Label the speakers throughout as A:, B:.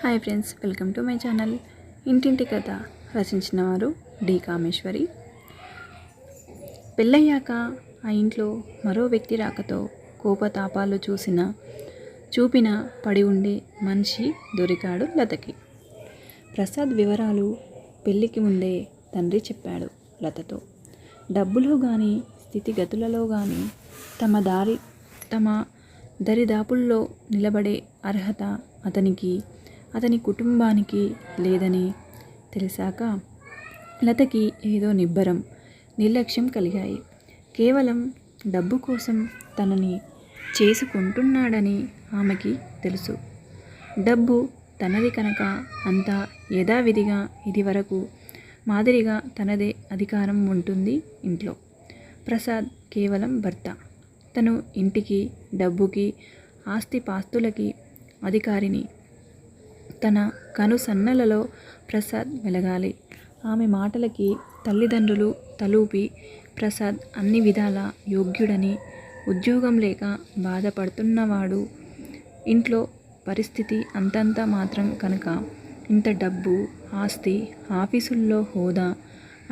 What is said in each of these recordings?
A: Hi friends, welcome to my channel. ఇంటింటి కథ రచించిన వారు డి కామేశ్వరి. పెళ్ళయ్యాక ఆ ఇంట్లో మరో వ్యక్తి రాకతో కోపతాపాలు చూపిన పడి ఉండే మనిషి దొరికాడు లతకి. ప్రసాద్ వివరాలు పెళ్ళికి ముందే తండ్రి చెప్పాడు లతతో. డబ్బులో కానీ స్థితిగతులలో కానీ తమ దరిదాపుల్లో నిలబడే అర్హత అతని కుటుంబానికి లేదని తెలిసాక లతకి ఏదో నిబ్బరం, నిర్లక్ష్యం కలిగాయి. కేవలం డబ్బు కోసం తనని చేసుకుంటున్నాడని ఆమెకి తెలుసు. డబ్బు తనది కనుక అంతా యథావిధిగా ఇదివరకు మాదిరిగా తనదే అధికారం ఉంటుంది ఇంట్లో. ప్రసాద్ కేవలం భర్త. తను ఇంటికి, డబ్బుకి, ఆస్తిపాస్తులకి అధికారిని. తన కనుసన్నలలో ప్రసాద్ వెలగాలి. ఆమె మాటలకి తల్లిదండ్రులు తలూపి ప్రసాద్ అన్ని విధాల యోగ్యుడని, ఉద్యోగం లేక బాధపడుతున్నవాడు, ఇంట్లో పరిస్థితి అంతంత మాత్రం కనుక ఇంత డబ్బు, ఆస్తి, ఆఫీసుల్లో హోదా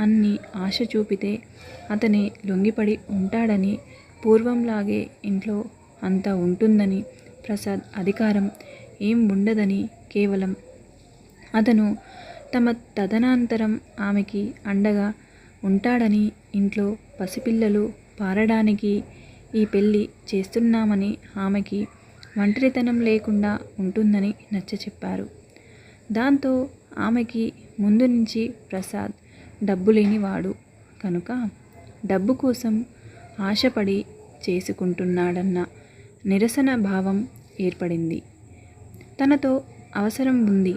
A: అన్నీ ఆశ చూపితే అతనే లొంగిపడి ఉంటాడని, పూర్వంలాగే ఇంట్లో అంతా ఉంటుందని, ప్రసాద్ అధికారం ఏం ఉండదని, కేవలం అతను తదనంతరం ఆమెకి అండగా ఉంటాడని, ఇంట్లో పసిపిల్లలు పారడానికి ఈ పెళ్ళి చేస్తున్నామని, ఆమెకి ఒంటరితనం లేకుండా ఉంటుందని నచ్చచెప్పారు. దాంతో ఆమెకి ముందు నుంచి ప్రసాద్ డబ్బు లేనివాడు కనుక డబ్బు కోసం ఆశపడి చేసుకుంటున్నాడన్న నిరసన భావం ఏర్పడింది. తనతో అవసరం ఉంది,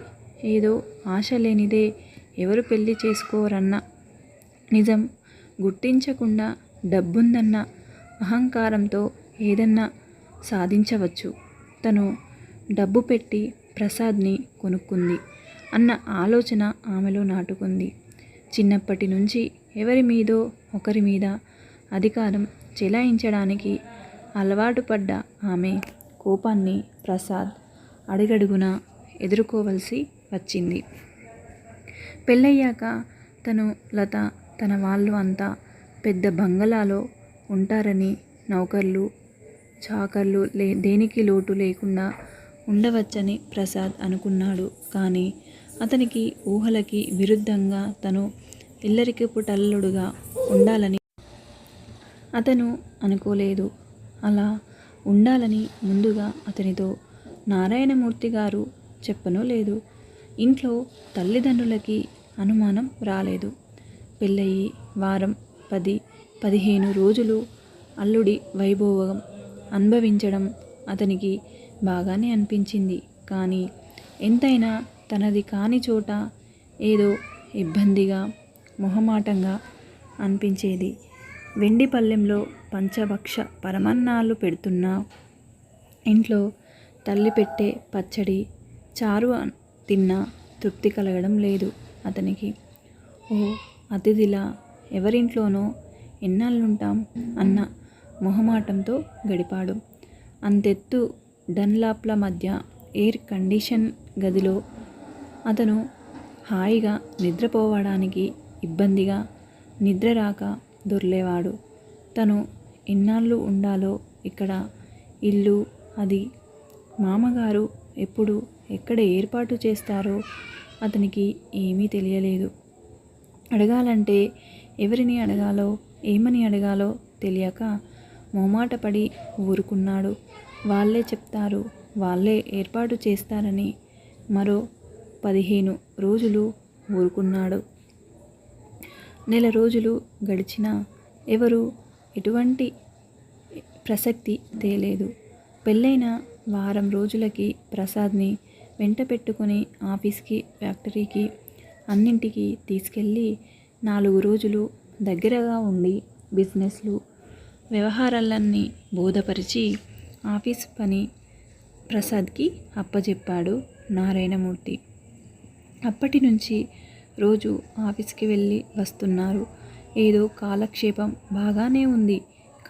A: ఏదో ఆశ లేనిదే ఎవరు పెళ్లి చేసుకోరన్న నిజం గుర్తించకుండా డబ్బుందన్న అహంకారంతో ఏదన్నా సాధించవచ్చు, తను డబ్బు పెట్టి ప్రసాద్ని కొనుక్కుంది అన్న ఆలోచన ఆమెలో నాటుకుంది. చిన్నప్పటి నుంచి ఎవరి మీదో ఒకరి మీద అధికారం చెలాయించడానికి అలవాటు పడ్డ ఆమె కోపాన్ని ప్రసాద్ అడుగడుగునా ఎదుర్కోవలసి వచ్చింది. పెళ్ళయ్యాక లత తన వాళ్ళు అంతా పెద్ద బంగళాలో ఉంటారని, నౌకర్లు చాకర్లు దేనికి లోటు లేకుండా ఉండవచ్చని ప్రసాద్ అనుకున్నాడు. కానీ అతనికి ఊహలకి విరుద్ధంగా తను ఇల్లరికపుటల్లుడుగా ఉండాలని అతను అనుకోలేదు. అలా ఉండాలని ముందుగా అతనితో నారాయణమూర్తి గారు చెప్పనూ లేదు. ఇంట్లో తల్లిదండ్రులకి అనుమానం రాలేదు. పెళ్ళయి వారం 10-15 రోజులు అల్లుడి వైభోగం అనుభవించడం అతనికి బాగానే అనిపించింది. కానీ ఎంతైనా తనది కాని చోట ఏదో ఇబ్బందిగా, మొహమాటంగా అనిపించేది. వెండి పళ్ళెంలో పంచభక్ష పరమన్నాలు పెడుతున్నా ఇంట్లో తల్లి పెట్టే పచ్చడి, చారు తిన్నా తృప్తి కలగడం లేదు అతనికి. ఓ అతిథిలా ఎవరింట్లోనో ఎన్నాళ్ళుంటాం అన్న మొహమాటంతో గడిపాడు. అంతెత్తు డన్లాప్ల మధ్య ఎయిర్ కండిషన్ గదిలో అతను హాయిగా నిద్రపోవడానికి ఇబ్బందిగా, నిద్ర రాక దొర్లేవాడు. తను ఎన్నాళ్ళు ఉండాలో ఇక్కడ, ఇల్లు అది మామగారు ఎప్పుడు ఎక్కడ ఏర్పాటు చేస్తారో అతనికి ఏమీ తెలియలేదు. అడగాలంటే ఎవరిని అడగాలో, ఏమని అడగాలో తెలియక మొహమాటపడి ఊరుకున్నాడు. వాళ్ళే చెప్తారు, వాళ్ళే ఏర్పాటు చేస్తారని మరో 15 రోజులు ఊరుకున్నాడు. నెల రోజులు గడిచినా ఎవరు ఎటువంటి ప్రసక్తి తేలేదు. పెళ్ళైన వారం రోజులకి ప్రసాద్ని వెంట పెట్టుకుని ఆఫీస్కి, ఫ్యాక్టరీకి అన్నింటికి తీసుకెళ్ళి 4 రోజులు దగ్గరగా ఉండి బిజినెస్లు, వ్యవహారాలన్నీ బోధపరిచి ఆఫీస్ పని ప్రసాద్కి అప్పచెప్పాడు నారాయణమూర్తి. అప్పటి నుంచి రోజు ఆఫీస్కి వెళ్ళి వస్తున్నారు. ఏదో కాలక్షేపం బాగానే ఉంది.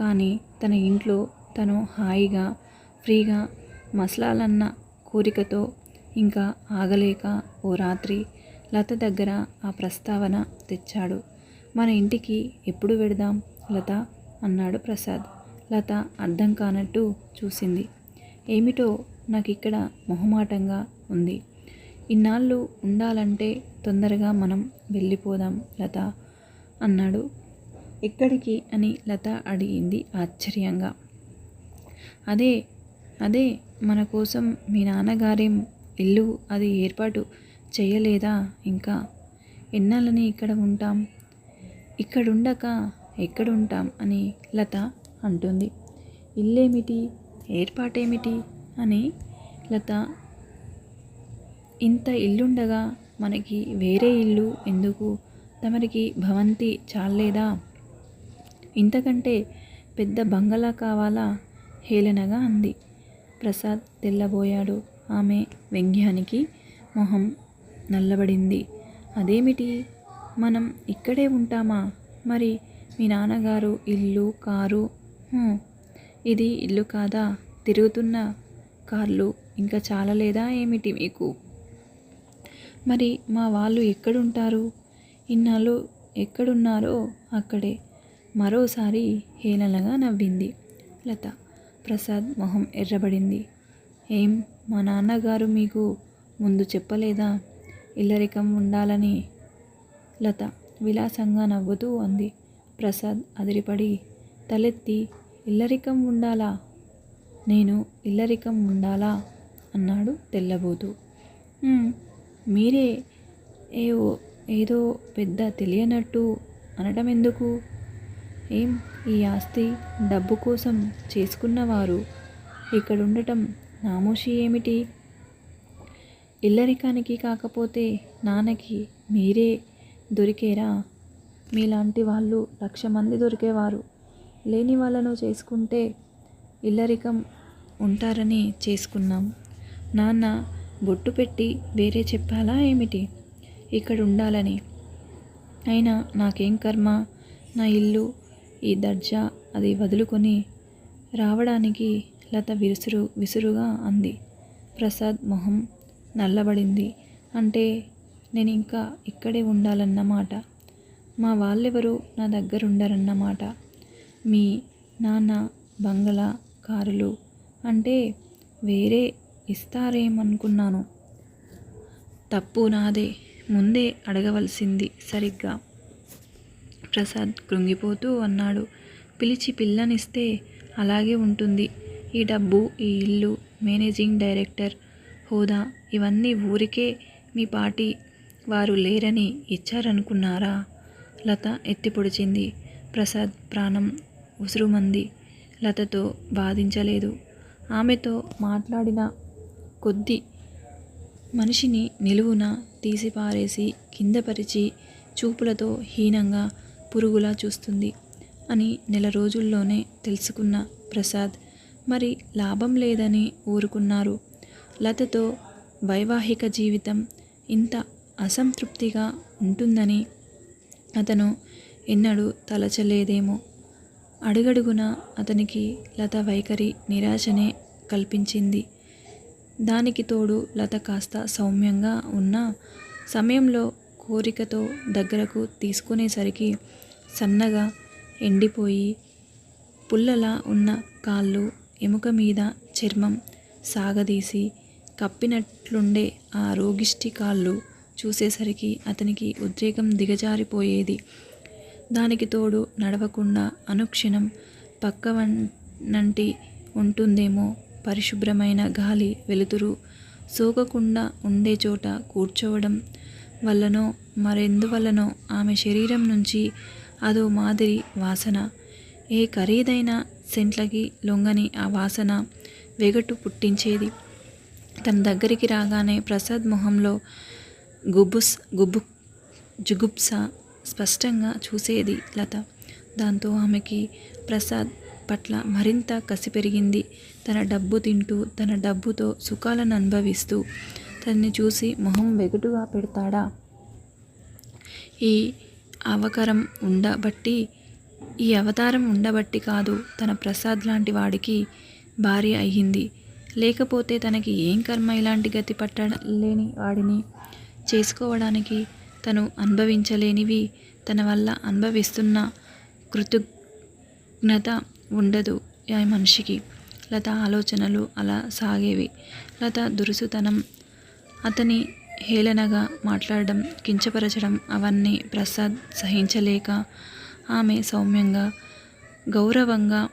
A: కానీ తన ఇంట్లో తను హాయిగా, ఫ్రీగా మసలాలన్న కోరికతో ఇంకా ఆగలేక ఓ రాత్రి లత దగ్గర ఆ ప్రస్తావన తెచ్చాడు. మన ఇంటికి ఎప్పుడు వెడదాం లత అన్నాడు ప్రసాద్. లత అర్థం కానట్టు చూసింది. ఏమిటో నాకిక్కడ మొహమాటంగా ఉంది. ఇన్నాళ్ళు ఉండాలంటే తొందరగా మనం వెళ్ళిపోదాం లత అన్నాడు. ఎక్కడికి అని లత అడిగింది ఆశ్చర్యంగా. అదే అదే మన కోసం మీ నాన్నగారేం ఇల్లు అది ఏర్పాటు చేయలేదా ఇంకా? ఎన్నాళ్ళని ఇక్కడ ఉంటాం? ఇక్కడుండక ఎక్కడుంటాం అని లత అంటుంది. ఇల్లేమిటి ఏర్పాటేమిటి అని లత. ఇంత ఇల్లుండగా మనకి వేరే ఇల్లు ఎందుకు? తమరికి భవంతి చాలేదా? ఇంతకంటే పెద్ద బంగళా కావాలా? హేళనగా అంది. ప్రసాద్ తెల్లబోయాడు. ఆమె వ్యంగ్యానికి మొహం నల్లబడింది. అదేమిటి? మనం ఇక్కడే ఉంటామా? మరి మీ నాన్నగారు ఇల్లు కారు? ఇది ఇల్లు కాదా? తిరుగుతున్న కార్లు ఇంకా చాలలేదా ఏమిటి మీకు? మరి మా వాళ్ళు ఎక్కడుంటారు? ఇన్నాళ్ళు ఎక్కడున్నారో అక్కడే. మరోసారి హేళనగా నవ్వింది లత. ప్రసాద్ మొహం ఎర్రబడింది. ఏం మా నాన్నగారు మీకు ముందు చెప్పలేదా ఇల్లరికం ఉండాలని? లత విలాసంగా నవ్వుతూ అంది. ప్రసాద్ అదిరిపడి తలెత్తి ఇల్లరికం ఉండాలా? నేను ఇల్లరికం ఉండాలా అన్నాడు తెల్లబోతూ. మీరే ఏదో పెద్ద తెలియనట్టు అనటం ఎందుకు? ఏం ఈ ఆస్తి డబ్బు కోసం చేసుకున్నవారు ఇక్కడుండటం నామోషి ఏమిటి? ఇల్లరికానికి కాకపోతే నాన్నకి మీరే దొరికేరా? మీలాంటి వాళ్ళు 1,00,000 మంది దొరికేవారు. లేని వాళ్ళను చేసుకుంటే ఇల్లరికం ఉంటారని చేసుకున్నాం. నాన్న బొట్టు పెట్టి వేరే చెప్పాలా ఏమిటి ఇక్కడ ఉండాలని? అయినా నాకేం కర్మ? నా ఇల్లు ఈ దర్జా అది వదులుకొని రావడానికి లత విసురుగా అంది. ప్రసాద్ మొహం నల్లబడింది. అంటే నేను ఇంకా ఇక్కడే ఉండాలన్నమాట. మా వాళ్ళెవరూ నా దగ్గరుండరన్నమాట. మీ నాన్న బంగళా కారులు అంటే వేరే ఇస్తారేమనుకున్నాను. తప్పు నాదే. ముందే అడగవలసింది సరిగ్గా. ప్రసాద్ కృంగిపోతూ అన్నాడు. పిలిచి పిల్లనిస్తే అలాగే ఉంటుంది. ఈ డబ్బు, ఈ ఇల్లు, మేనేజింగ్ డైరెక్టర్ హోదా ఇవన్నీ ఊరికే మీ పాటి వారు లేరని ఇచ్చారనుకున్నారా? లత ఎత్తి పొడిచింది. ప్రసాద్ ప్రాణం ఉసురుమంది. లతతో బాధించలేదు. ఆమెతో మాట్లాడిన కొద్ది మనిషిని నిలువున తీసిపారేసి కిందపరిచి చూపులతో హీనంగా పురుగులా చూస్తుంది అని నెల రోజుల్లోనే తెలుసుకున్న ప్రసాద్ మరి లాభం లేదని ఊరుకున్నారు. లతతో వైవాహిక జీవితం ఇంత అసంతృప్తిగా ఉంటుందని అతను ఎన్నడూ తలచలేదేమో. అడుగడుగున అతనికి లత వైఖరి నిరాశనే కల్పించింది. దానికి తోడు లత కాస్త సౌమ్యంగా ఉన్న సమయంలో కోరికతో దగ్గరకు తీసుకునేసరికి సన్నగా ఎండిపోయి పుల్లలా ఉన్న కాళ్ళు, ఎముక మీద చర్మం సాగదీసి కప్పినట్లుండే ఆ రోగిష్టి కాళ్ళు చూసేసరికి అతనికి ఉద్రేకం దిగజారిపోయేది. దానికి తోడు నడవకుండా అనుక్షణం పక్కవనంటి ఉంటుందేమో. పరిశుభ్రమైన గాలి, వెలుతురు సోకకుండా ఉండే చోట కూర్చోవడం వల్లనో మరెందువల్లనో ఆమె శరీరం నుంచి అదో మాదిరి వాసన. ఏ ఖరీదైన సెంట్లకి లొంగని ఆ వాసన వెగటు పుట్టించేది. తన దగ్గరికి రాగానే ప్రసాద్ మొహంలో జుగుప్స స్పష్టంగా చూసేది లత. దాంతో ఆమెకి ప్రసాద్ పట్ల మరింత కసి పెరిగింది. తన డబ్బు తింటూ తన డబ్బుతో సుఖాలను అనుభవిస్తూ తనని చూసి మొహం వెగటుగా పెడతాడా? ఈ అవతారం ఉండబట్టి కాదు తన ప్రసాద్ లాంటి వాడికి భార్య అయ్యింది. లేకపోతే తనకి ఏం కర్మ ఇలాంటి గతి పట్టలేని వాడిని చేసుకోవడానికి, తను అనుభవించలేనివి తన వల్ల అనుభవిస్తున్న కృతజ్ఞత ఉండదు ఆ మనిషికి. లత ఆలోచనలు అలా సాగేవి. లత దురుసుతనం, అతని హేళనగా మాట్లాడడం, కించపరచడం అవన్నీ ప్రసాద్ సహించలేక ఆమె సౌమ్యంగా, గౌరవంగా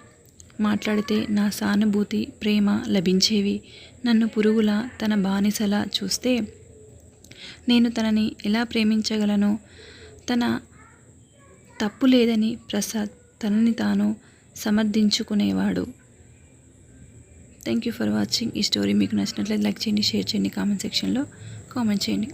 A: మాట్లాడితే నా సానుభూతి, ప్రేమ లభించేవి. నన్ను పురుగులా, తన బానిసలా చూస్తే నేను తనని ఎలా ప్రేమించగలను? తన తప్పు లేదని ప్రసాద్ తనని తాను సమర్థించుకునేవాడు. Thank you for watching. ఈ స్టోరీ మీకు నచ్చినట్లయితే లైక్ చేయండి, షేర్ చేయండి, కామెంట్ సెక్షన్లో కామెంట్ చేయండి.